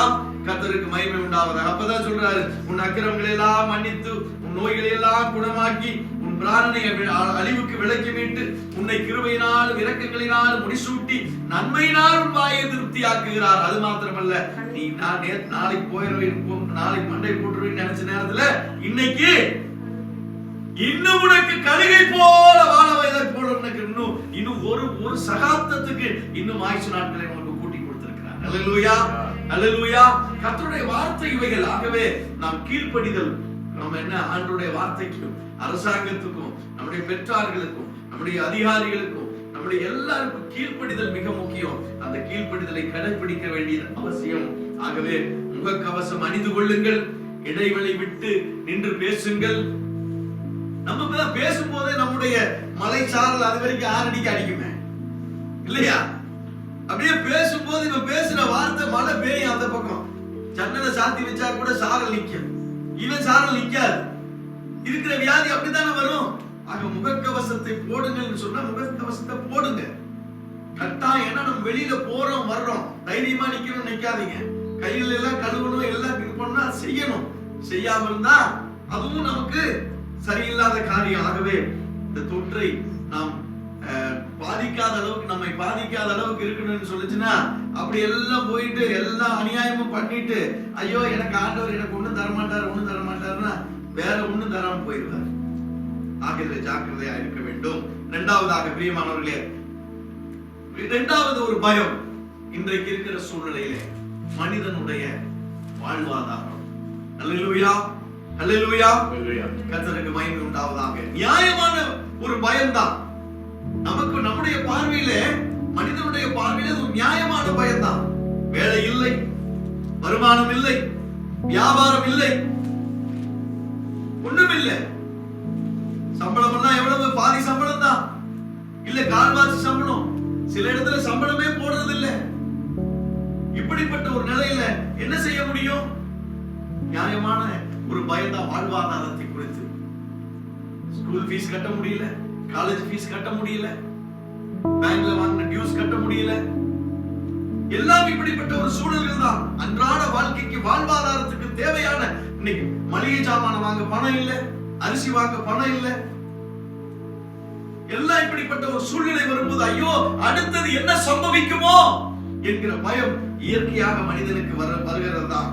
கர்த்தருக்கு மகிமை உண்டாவதாக. அப்பதான் சொல்றாரு, உன் அக்கிரமங்களை எல்லாம் மன்னித்து உன் நோய்களை எல்லாம் குணமாக்கி உன் பிராணனை அழிவுக்கு விலக்கி மீட்டு உன்னை கிருபையினாலும் இரக்கங்களினாலும் முடிசூட்டி நன்மையினால் உன் வாயை திருப்தியாக்குகிறார். அது மாத்திரமல்ல, நீ நாளைக்கு போயிடுவேன், நாளைக்கு மண்டை போட்டுருவேன் நினைச்ச நேரத்துல இன்னைக்கு இன்னும் உனக்கு கழுகை போல வாழ வயதை போல உனக்கு இன்னும் ஒரு சகாப்தத்துக்கு இன்னும் ஆயுசு நாட்களை உனக்கு கூட்டி கொடுத்திருக்கிறார். அல்லேலூயா, அல்லேலூயா. கர்த்தருடைய வார்த்தை இவைகள். ஆகவே நாம் கீழ்ப்படிதல், நம்ம என்ன ஆண்டவருடைய வார்த்தைக்கும் அரசாங்கத்துக்கும் நம்முடைய பெற்றார்களுக்கும் நம்முடைய அதிகாரிகளுக்கும் நம்முடைய எல்லாருக்கும் கீழ்ப்படிதல் மிக முக்கியம். அந்த கீழ்ப்படிதலை கடைபிடிக்க வேண்டிய அவசியம். ஆகவே முகக்கவசம் அணிந்து கொள்ளுங்கள், இடைவெளி விட்டு நின்று பேசுங்கள். நம்ம பேசும்போதே நம்முடைய மலை சாரல் அது வரைக்கும் ஆரடிக்கு அடிக்குமே இல்லையா? அப்படியே பேசும்போது இவன் பேசுற வார்த்தை மழை பெய்யும். அந்த பக்கம் ஜன்னலை சாத்தி வச்சா கூட சாரல் நிக்கும், இவன் சாரல் நிக்காது. இருக்கிற வியாதி அப்படித்தானே வரும். ஆக முகக்கவசத்தை போடுங்கன்னு சொன்னா முகக்கவசத்தை போடுங்க கட்டாயம். ஏன்னா நம்ம வெளியில போறோம் வர்றோம், தைரியமா நிக்கணும் நிக்காதீங்க. கையில எல்லாம் கழுவணும், எல்லாம் இது பண்ணா செய்யணும். செய்யாம இருந்தா அதுவும் நமக்கு சரியில்லாத காரியம். ஆகவே இந்த தொற்றை நாம் பாதிக்காத அளவுக்கு, நம்மை பாதிக்காத அளவுக்கு இருக்கணும்னு சொல்லுச்சுன்னா அப்படி எல்லாம் போயிட்டு எல்லா அநியாயமும் பண்ணிட்டு ஐயோ எனக்கு ஆண்டவர் எனக்கு ஒண்ணும் தரமாட்டாருன்னா வேற ஒண்ணும் தராம போயிடுவார். ஆகிய ஜாக்கிரதையா இருக்க வேண்டும். இரண்டாவதாக பிரியமானவர்களே, இரண்டாவது ஒரு பயம் இன்றைக்கு இருக்கிற சூழ்நிலையிலே மனிதனுடைய வாழ்வாதாரம். அல்லேலூயா, அல்லேலூயா. கர்த்தருக்கு மகிமை உண்டாவதாக. நியாயமான ஒரு பயம்தான். நமக்கு நம்முடைய பார்வையில, மனிதனுடைய பார்வையில ஒரு நியாயமான பயம்தான். வேலை இல்லை, வருமானம் இல்லை, வியாபாரம் இல்லை, ஒண்ணும் இல்லை. சம்பளம் எல்லாம் எவ்வளவு? பாதி சம்பளம் தான், இல்ல கால்வாசி சம்பளம். சில இடத்துல சம்பளமே போடுறது இல்லை. இப்படிப்பட்ட ஒரு நிலையில என்ன செய்ய முடியும்? நியாயமான ஒரு பயம்தான் வாழ்வாதாரத்தை குறித்து. ஸ்கூல் ஃபீஸ் கட்ட முடியல, காலேஜ் ஃபீஸ் கட்ட முடியல, பேங்க்ல வாங்கின டியூஸ் கட்ட முடியல. எல்லாம் இப்படிப்பட்ட ஒரு சூழல்கள் தான். அன்றாட வாழ்க்கைக்கு வாழ்வாதாரத்துக்கு தேவையான இன்னைக்கு மளிகை சாமான வாங்க பணம் இல்ல, அரிசி வாங்க பணம் இல்ல. எல்லாம் இப்படிப்பட்ட ஒரு சூழ்நிலை வரும்போது ஐயோ அடுத்தது என்ன சம்பவிக்குமோ என்கிற பயம் இயற்கையாக மனிதனுக்கு வருகிறது தான்.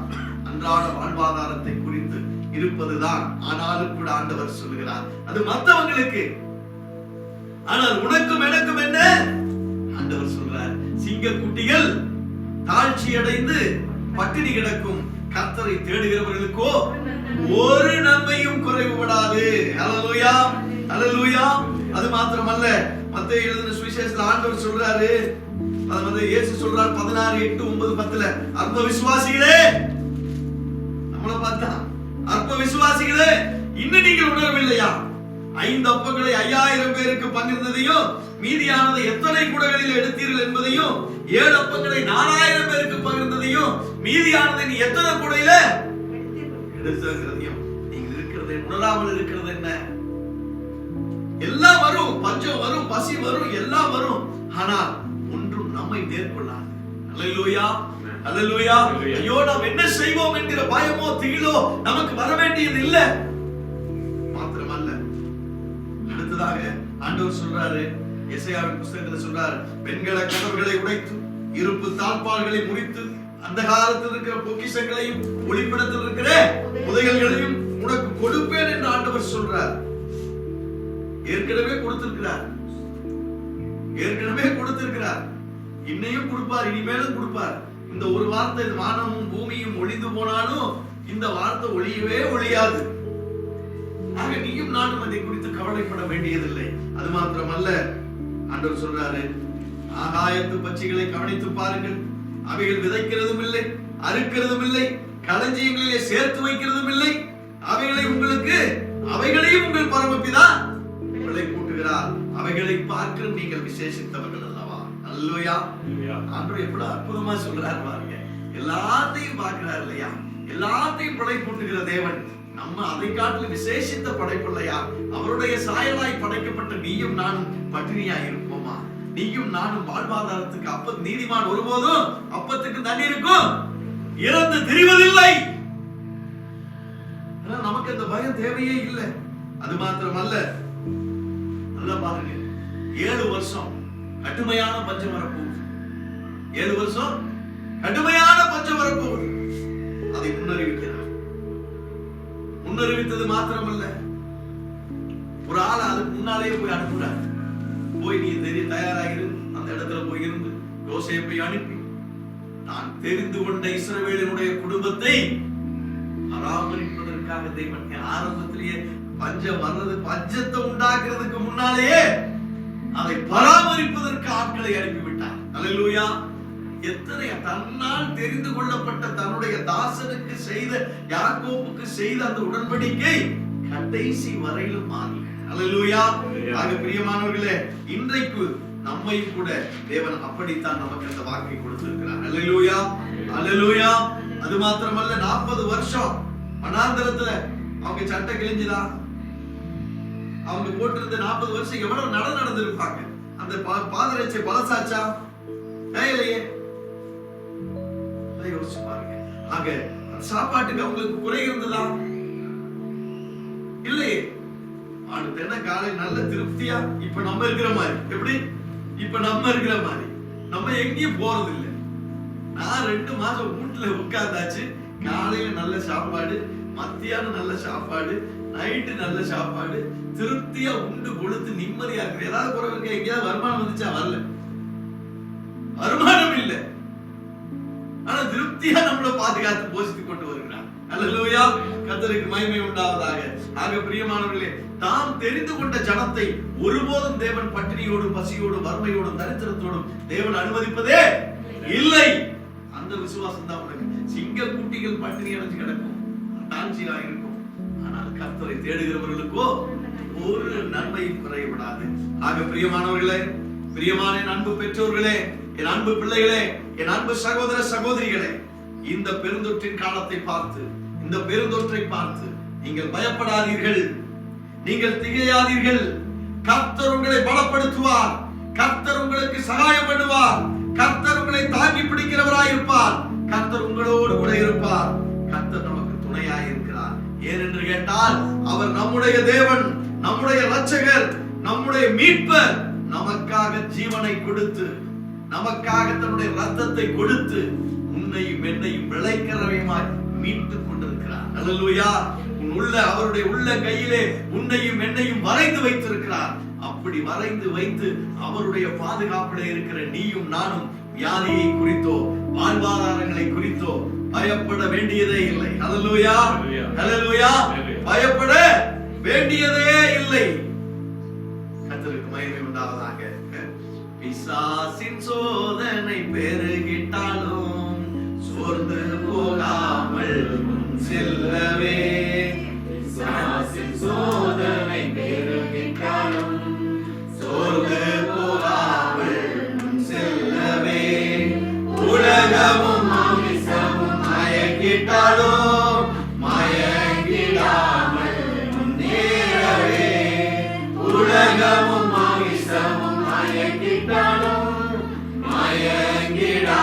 அன்றாட வாழ்வாதாரத்தை குறித்து இருப்பதுதான். ஆனாலும் கூட ஆண்டவர் சொல்லுகிறார் அது மற்றவங்களுக்கு. ஆனால் உனக்கும் எனக்கும் என்ன? ஆண்டவர் சொல்றார், சிங்க குட்டிகள் தாழ்ச்சி அடைந்து பட்டினி கிடக்கும், கர்த்தரை தேடுகிறவர்களுக்கோ ஒரு நன்மையும் குறைவுபடாது. அல்லேலூயா, அல்லேலூயா. அது மாத்திரமல்ல, மத்தேயு எழுதின சுவிசேஷத்துல ஆண்டவர் சொல்றாரு, அது இயேசு சொல்றார் 16:8-9-10, அற்ப விசுவாசிகளே, நம்மள பார்த்தா அற்ப விசுவாசிகளே, இன்னும் நீங்கள் உணரவில்லையா? 5 அப்பங்களை 5000 பேருக்கு பங்கிருந்ததையும் மீதியானதை எத்தனை குடங்களில் எடுத்தீர்கள் என்பதையும், 7 அப்பங்களை 4000 பேருக்கு பகிர்ந்ததையும் மீதியானதை நீ எத்தனை குடையில எடுத்ததையும் நீங்கள் இருக்கிறதை உணராமல் இருக்கிறது என்ன? எல்லாம் வரும், பஞ்சம் வரும், பசி வரும், எல்லாம் வரும். ஆனால் ஒன்றும் நம்மை மேற்கொள்ளாது. அல்லேலூயா, அல்லேலூயா. ஐயோ நாம் என்ன செய்வோம் என்கிற பயமோ திகிலோ நமக்கு வர வேண்டியது இல்லை. மாத்திரமல்ல, அடுத்ததாக ஆண்டவர் சொல்றாரு, எசையாவின் புத்தகத்துல சொல்றாரு, பெண்கள கதவுகளை உடைத்து இருப்பு தாழ்பால்களை முறித்து அந்த காலத்தில் இருக்கிற பொக்கிஷங்களையும் ஒளிப்படத்தில் இருக்கிற புதையல்களையும் உனக்கு கொடுப்பேன் என்று ஆண்டவர் சொல்றார். ஏற்கனவே கொடுத்திருக்கிறார், ஏற்கனவே கொடுத்திருக்கிறார், இன்னையும் கொடுப்பார், இனிமேலும் கொடுப்பார். இந்த ஒரு வார்த்தை, வானமும் பூமியும் ஒளிந்து போனாலும் இந்த வார்த்தை ஒளியவே ஒளியாது. ஆக நீயும் நானும் அதை குறித்து கவலைப்பட வேண்டியதில்லை. அது மாத்திரமல்ல, ஆண்டவர் சொல்றாரு, ஆகாயத்து பட்சிகளை கவனித்து பாருங்கள், அவைகள் விதைக்கிறதும் இல்லை, அறுக்கிறதும் இல்லை, களஞ்சியங்களிலே சேர்த்து வைக்கிறதும் இல்லை, அவைகளையும் உங்கள் பரமபிதா உங்களை கூட்டுகிறார். அவைகளை பார்க்க நீங்கள் விசேஷித்தவர்கள் அல்லவா? அல்லேலூயா. ஆண்டவர் எவ்வளவு அற்புதமா சொல்றாரு பாருங்க. எல்லாத்தையும் பார்க்கிறார் இல்லையா? எல்லாத்தையும் படை கூட்டுகிற தேவன் நம்ம அதை காட்டிலும் விசேஷித்த படைப்பு இல்லையா? அவருடைய சாயலாய் படைக்கப்பட்ட நீயும் நானும் பட்டினியா இருப்போமா? நீயும் நானும் வாழ்வாதாரத்துக்கு நீதிமான் ஒருபோதும் அப்பத்துக்கு தண்ணீருக்கும் இறந்து திரிவதில்லை. நமக்கு அந்த பயம் தேவையே இல்லை. அது மாத்திரமல்ல, நல்லா பாருங்க, 7 வருஷம் கடுமையான பஞ்சம் வரப்போகுது. 7 வருஷம் கடுமையான பஞ்சம் வரப்போகுது. அதை முன்னறிவிக்கிறார். முன்னறிவித்தது மாத்திரமல்ல, ஒரு ஆளை அதுக்கு முன்னாலேயே போய் அனுப்புறார். போய் நீ தயாராகிரு, அந்த இடத்துல போய் இருந்து யோசேப்பை அனுப்பி, நான் தெரிந்து கொண்ட இஸ்ரவேலினுடைய குடும்பத்தை பராமரிப்பதற்காக தேவன் ஆரம்பத்திலேயே பஞ்சம் வர்றது, பஞ்சத்தை உண்டாக்குறதுக்கு முன்னாலேயே அதை பராமரிப்பதற்கு ஆட்களை அனுப்பிவிட்டார். அல்லேலூயா. எத்தனை தன்னால் தெரிந்து கொள்ளப்பட்ட தன்னுடைய தாசனுக்கு செய்த, யாக்கோபுக்கு செய்த அந்த உடன்படிக்கை கடைசி வரையிலும் மாறல. அல்லேலூயா. ஆக பிரியமானவர்களே, இன்றைக்கு நம்மை கூட தேவன் அப்படித்தான் நமக்கு அந்த வாக்கை கொடுத்திருக்கிறார். அல்லேலூயா, அல்லேலூயா. அது மாத்திரமல்ல, 40 வருஷம் வனாந்தரத்துல அவங்க சட்டை கிழிஞ்சுதா? அவங்க போட்டிருந்த 40 வருஷம் எவ்வளவு நடந்திருப்பாங்க? அந்த பாதரட்சை பலசாச்சா? இல்லையே. யோசிச்சு பாருங்க. ஆக சாப்பாட்டுக்கு அவங்களுக்கு குறை இருந்ததா? இல்லையே. அடுத்த என்ன காலை நல்ல திருப்தியா இப்ப நம்ம இருக்கிற மாதிரி. எப்படி? இப்ப நம்ம இருக்கிற மாதிரி. நம்ம எங்கேயும் போறது இல்லை. நான் 2 மாசம் வீட்டுல உட்கார்ந்தாச்சு. காலையில நல்ல சாப்பாடு, மத்தியானம் நல்ல சாப்பாடு, நைட்டு நல்ல சாப்பாடு, திருப்தியா உண்டு கொழுத்து நிம்மதியா இருக்கு. ஏதாவது குறை இருக்க? எங்கேயாவது வருமானம் வந்துச்சா? வரல, வருமானம் இல்லை. ஆனா திருப்தியா நம்மளை பாதுகாத்து போஷித்துக் கொண்டு வருகிறார். அல்லேலூயா. கர்த்தருக்கு மகிமை உண்டாவதாக. ஆக பிரியமானவர்களே, தாம் தெரிந்து கொண்ட ஜனத்தை ஒருபோதும் தேவன் பட்டினியோடும் பசியோடும் வறுமையோடும் தரித்திரத்தோடும் தேவன் அனுமதிப்பதே இல்லை. அந்த விசுவாசம் தான் உனக்கு. சிங்க குட்டிகள் பட்டினி அடைஞ்சு கிடக்கும், தாழ்ச்சியா இருக்கும். ஆனால் கர்த்தரை தேடுகிறவர்களுக்கோ ஒரு நன்மையும் குறையப்படாது. ஆக பிரியமானவர்களே, பிரியமான என் அன்பு பெற்றோர்களே, என் அன்பு பிள்ளைகளே, என் அன்பு சகோதர சகோதரிகளே, இந்த பெருந்தொற்றின் காலத்தை பார்த்து, இந்த பெருந்தொற்றை பார்த்து நீங்கள் பயப்படாதீர்கள், நீங்கள் திகையாதீர்கள். கர்த்தர் உங்களை பலப்படுத்துவார், கர்த்தர் உங்களுக்கு சகாயம் பண்ணுவார், கர்த்தர் உங்களை தாங்கி பிடிக்கிறவராய் இருப்பார், கர்த்தர் உங்களோடு கூட இருப்பார். கர்த்தர் நமக்கு துணையாய் இருக்கிறார். ஏனென்று கேட்டால், அவர் நம்முடைய தேவன், நம்முடைய இரட்சகர், நம்முடைய மீட்பர். நமக்காக ஜீவனை கொடுத்து, நமக்காக தன்னுடைய ரத்தத்தை கொடுத்து, உன்னையும் என்னையும் விளைக்கிறவையுமாய் மீட்டுக் கொண்டிருக்கிறார். அல்லேலூயா. அவருடைய உள்ள கையிலே உன்னையும் என்னையும் வரைந்து வைத்திருக்கிறார். அப்படி வரைந்து வைத்து அவருடைய பாதுகாப்பிலே இருக்கிற நீயும் நானும் வியாதியை குறித்தோ வாழ்வாதாரங்களை குறித்தோ பயப்பட வேண்டியதே இல்லை. அல்லேலூயா, அல்லேலூயா. பயப்பட வேண்டியதே இல்லை. கர்த்தருக்கு மகிமை உண்டாவதாக. பிசாசின் சோதனை பெருகிட்டாலும் சோர்ந்து போகாமல் செல்லவே, பிசாசின் சோதனை பெருகிட்டாலும் சோர்ந்து போகாமல் செல்லவே, உலகமும் மாமிசமும் மயக்கிட்டாலும் மயங்கிடாமல் முன்னேறவே, உலகமும் மாமிசமும் மயங்கிட்டாலும் மயங்கிடாமல்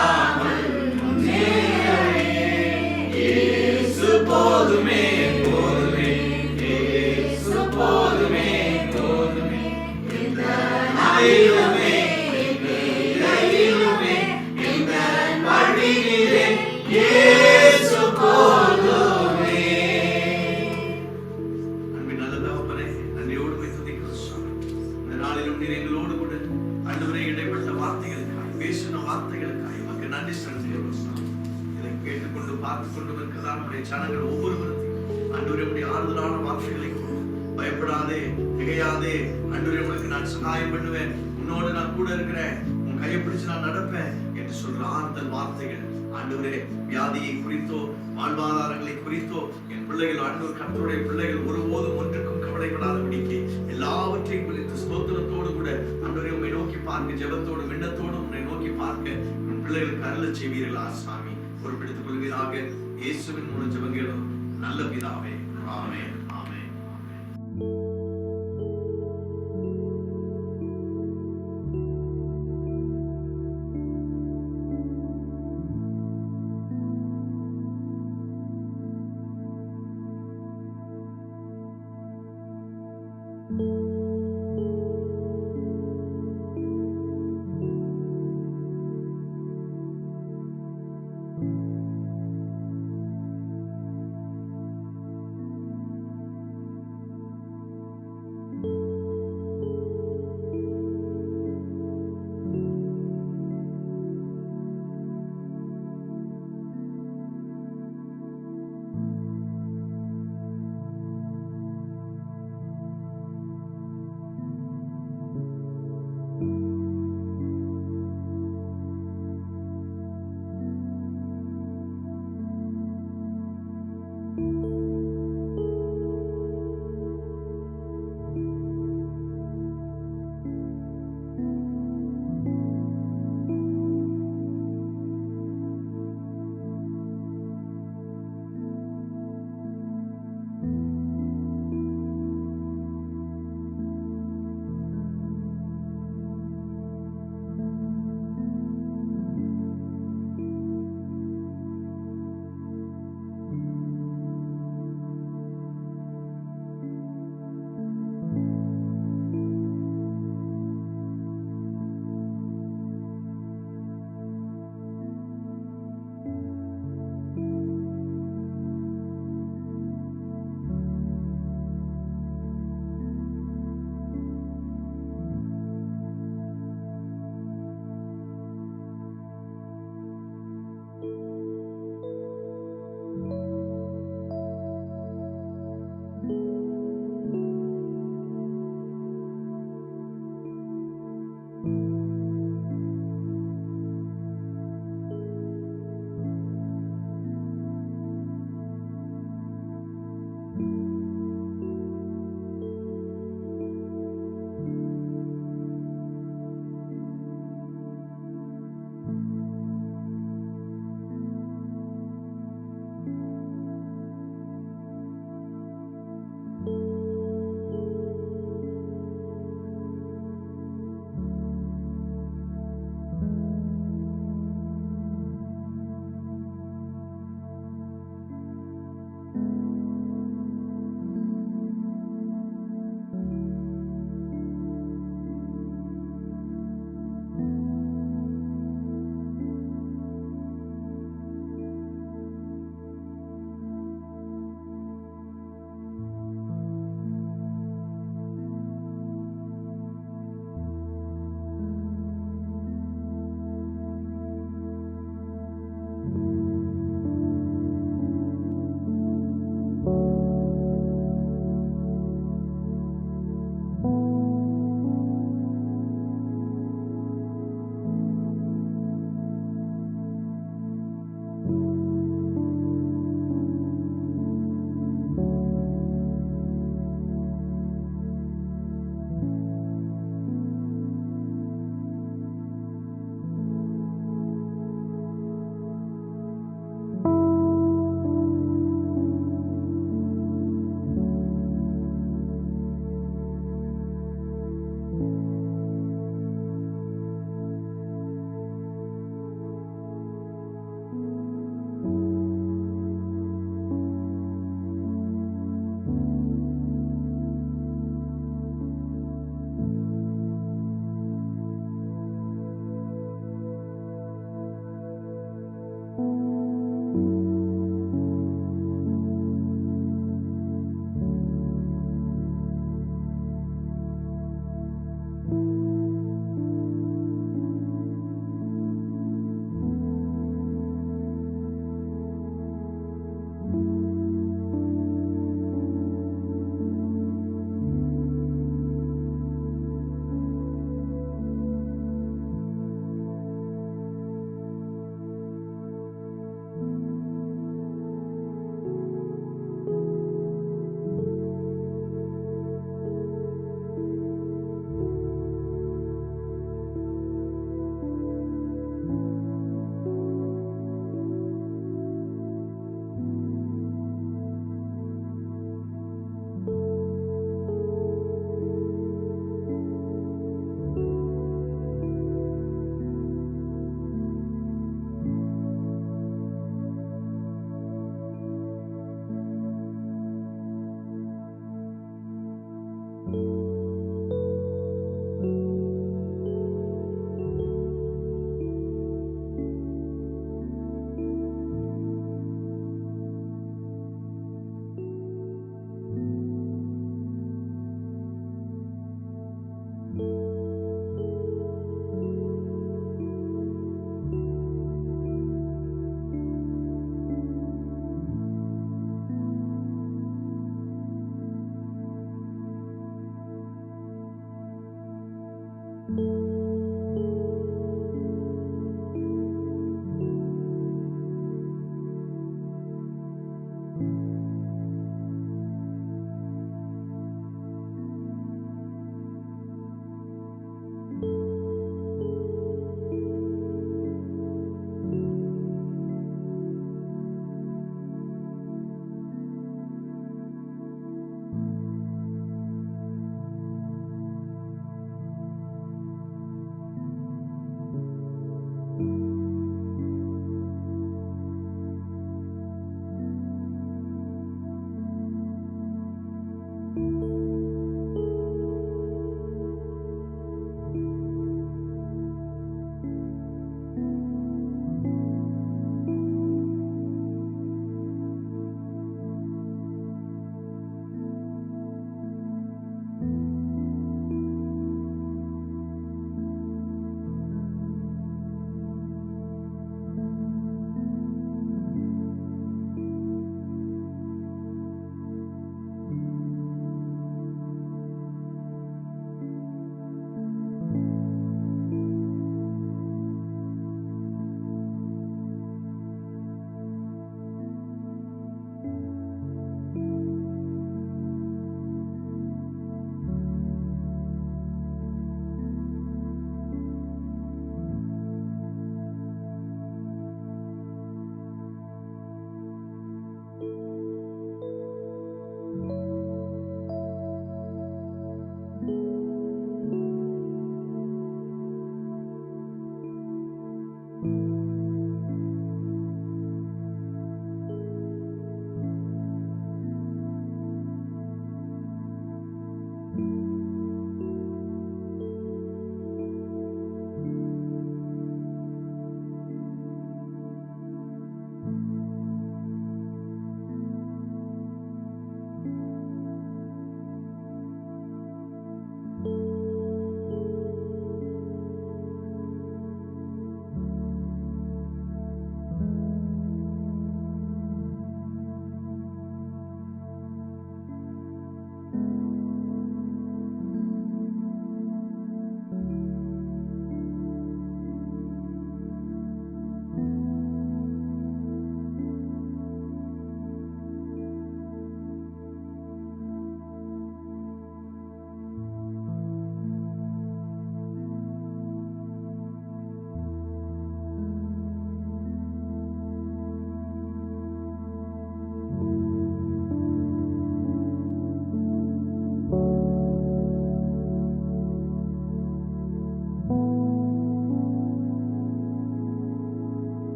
கிருபைகளுக்காய் உமக்கு நன்றி செலுத்துகிறோம். இதை கேட்டுக்கொண்டு பார்த்துக் கொண்டு இருக்கிறதா நம்முடைய ஜனங்கள் ஒவ்வொருவரும் ஆண்டவரே உம்முடைய ஆறுதலான வார்த்தைகளை கொண்டு பயப்படாதே, திகையாதே, ஆண்டவரே உனக்கு நான் சகாயம் பண்ணுவேன், உன்னோடு நான் கூட இருக்கிறேன், உன் கையை பிடிச்சு நான் நடப்பேன் என்று சொல்ற ஆறுதல் வார்த்தைகள் ஆண்டவரே வியாதியை குறித்தோ வாழ்வாதாரங்களை குறித்தோ என் பிள்ளைகள் ஆண்டவர் கர்த்தருடைய பிள்ளைகள் ஒருபோதும் ஒன்றுக்கும் கவலைப்படாதபடிக்கு எல்லாவற்றையும் குறித்து ஸ்தோத்திரத்தோடு கூட ஆண்டவரே உம்மை நோக்கி பார்க்க, ஜெபத்தோடு விண்ணத்தோடு உம்மை நோக்கி பார்க்க என் பிள்ளைகளுக்கு அருளச் செய்வீர்களா சாமி, பொறுப்பெடுத்துக் கொள்வீராக. இயேசுவின் மூலம் ஜெபங்களும் நல்ல பிதாவே, ஆமென்.